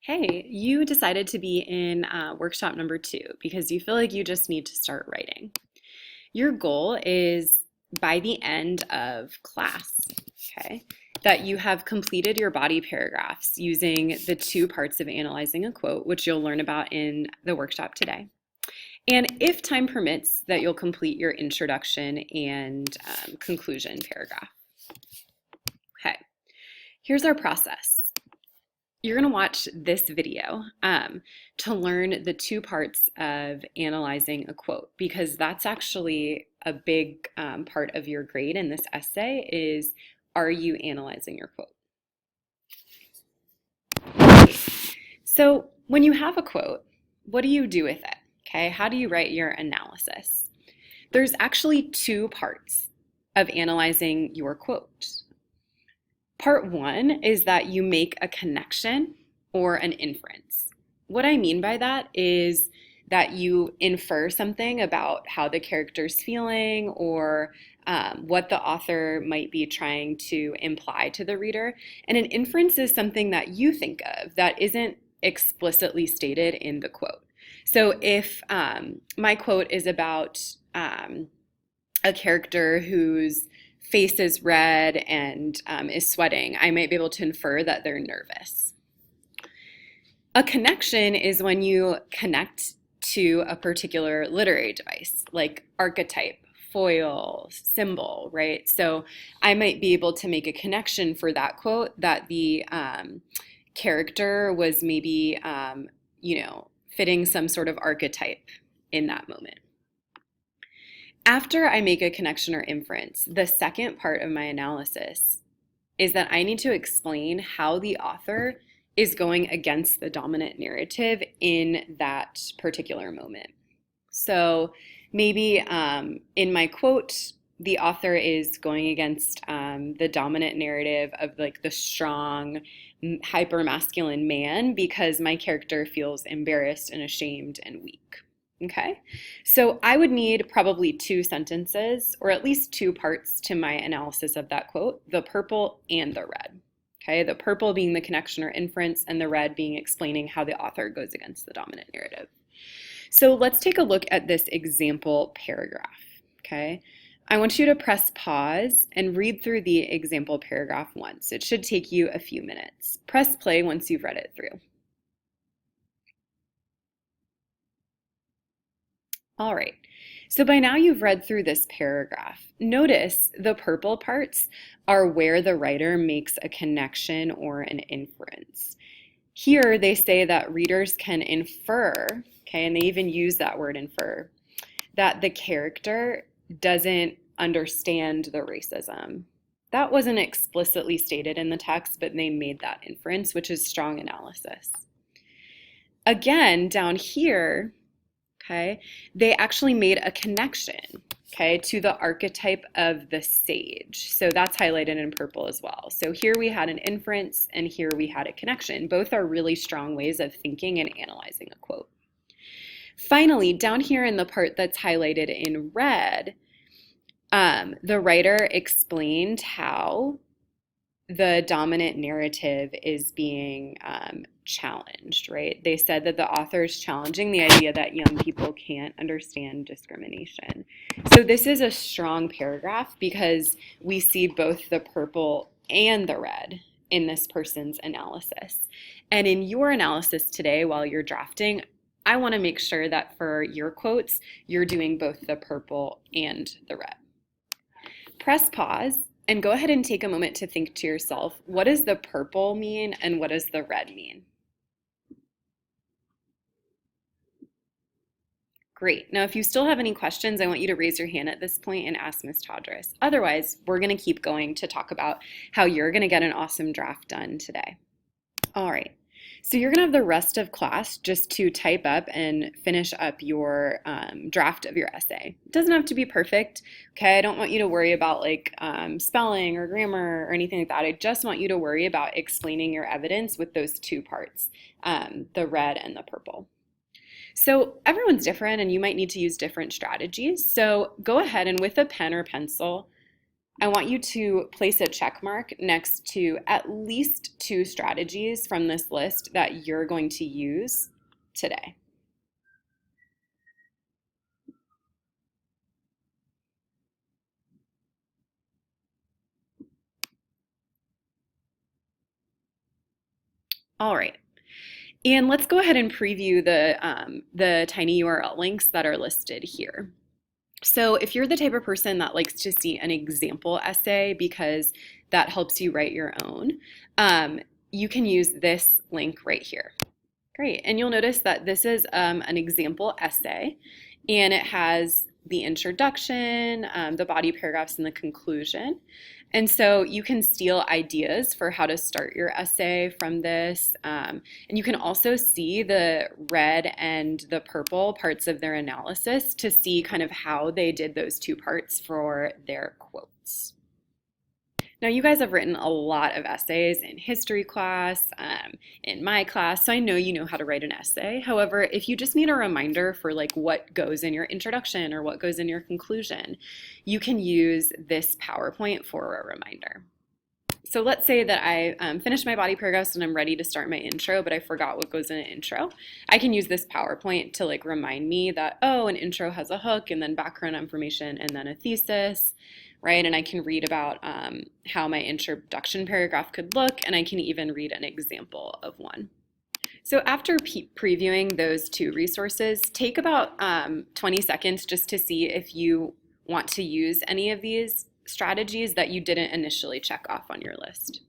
Hey, you decided to be in workshop number 2 because you feel like you just need to start writing. Your goal is by the end of class, okay, that you have completed your body paragraphs using the 2 parts of analyzing a quote, which you'll learn about in the workshop today. And if time permits, that you'll complete your introduction and conclusion paragraph. Okay, here's our process. You're going to watch this video to learn the 2 parts of analyzing a quote, because that's actually a big part of your grade in this essay is, are you analyzing your quote? So when you have a quote, what do you do with it? Okay, how do you write your analysis? There's actually 2 parts of analyzing your quote. Part 1 is that you make a connection or an inference. What I mean by that is that you infer something about how the character's feeling or what the author might be trying to imply to the reader. And an inference is something that you think of that isn't explicitly stated in the quote. So if my quote is about a character whose face is red and is sweating, I might be able to infer that they're nervous. A connection is when you connect to a particular literary device, like archetype, foil, symbol, right? So I might be able to make a connection for that quote that the character was maybe, fitting some sort of archetype in that moment. After I make a connection or inference, the second part of my analysis is that I need to explain how the author is going against the dominant narrative in that particular moment. So maybe in my quote, the author is going against the dominant narrative of like the strong, hyper-masculine man because my character feels embarrassed and ashamed and weak. Okay, so I would need probably 2 sentences or at least 2 parts to my analysis of that quote, the purple and the red. Okay, the purple being the connection or inference and the red being explaining how the author goes against the dominant narrative. So let's take a look at this example paragraph. Okay, I want you to press pause and read through the example paragraph once. It should take you a few minutes. Press play once you've read it through. All right, so by now you've read through this paragraph. Notice the purple parts are where the writer makes a connection or an inference. Here they say that readers can infer, okay, and they even use that word infer, that the character doesn't understand the racism. That wasn't explicitly stated in the text, but they made that inference, which is strong analysis. Again, down here, okay, they actually made a connection, okay, to the archetype of the sage. So that's highlighted in purple as well. So here we had an inference and here we had a connection. Both are really strong ways of thinking and analyzing a quote. Finally, down here in the part that's highlighted in red, the writer explained how the dominant narrative is being challenged, right? They said that the author is challenging the idea that young people can't understand discrimination. So this is a strong paragraph because we see both the purple and the red in this person's analysis. And in your analysis today, while you're drafting, I want to make sure that for your quotes, you're doing both the purple and the red. Press pause and go ahead and take a moment to think to yourself, what does the purple mean and what does the red mean? Great. Now, if you still have any questions, I want you to raise your hand at this point and ask Ms. Todris. Otherwise, we're going to keep going to talk about how you're going to get an awesome draft done today. All right. So you're going to have the rest of class just to type up and finish up your draft of your essay. It doesn't have to be perfect, okay? I don't want you to worry about like spelling or grammar or anything like that. I just want you to worry about explaining your evidence with those 2 parts, the red and the purple. So everyone's different and you might need to use different strategies. So go ahead and with a pen or pencil, I want you to place a check mark next to at least 2 strategies from this list that you're going to use today. All right. And let's go ahead and preview the tiny URL links that are listed here. So if you're the type of person that likes to see an example essay because that helps you write your own, you can use this link right here. Great. And you'll notice that this is an example essay, and it has the introduction, the body paragraphs, and the conclusion. And so you can steal ideas for how to start your essay from this. And you can also see the red and the purple parts of their analysis to see kind of how they did those 2 parts for their quotes. Now, you guys have written a lot of essays in history class, in my class, so I know you know how to write an essay. However, if you just need a reminder for like what goes in your introduction or what goes in your conclusion, you can use this PowerPoint for a reminder. So let's say that I finished my body paragraphs and I'm ready to start my intro, but I forgot what goes in an intro. I can use this PowerPoint to like remind me that, oh, an intro has a hook and then background information and then a thesis, right? And I can read about how my introduction paragraph could look, and I can even read an example of one. So after previewing those 2 resources, take about 20 seconds just to see if you want to use any of these strategies that you didn't initially check off on your list.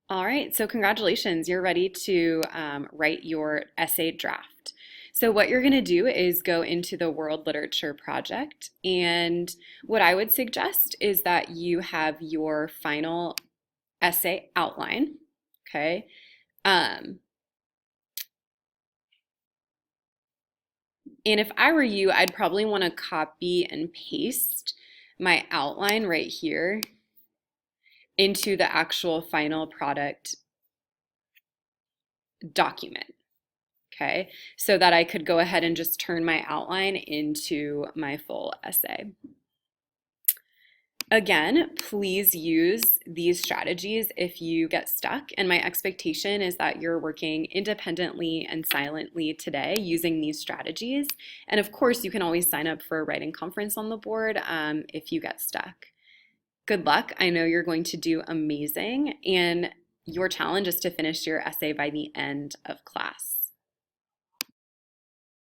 All right, so congratulations, you're ready to write your essay draft. So what you're going to do is go into the World Literature Project, and what I would suggest is that you have your final essay outline, okay? And if I were you, I'd probably want to copy and paste my outline right here into the actual final product document, okay? So that I could go ahead and just turn my outline into my full essay. Again, please use these strategies if you get stuck, and my expectation is that you're working independently and silently today using these strategies. And of course, you can always sign up for a writing conference on the board if you get stuck. Good luck. I know you're going to do amazing, and your challenge is to finish your essay by the end of class.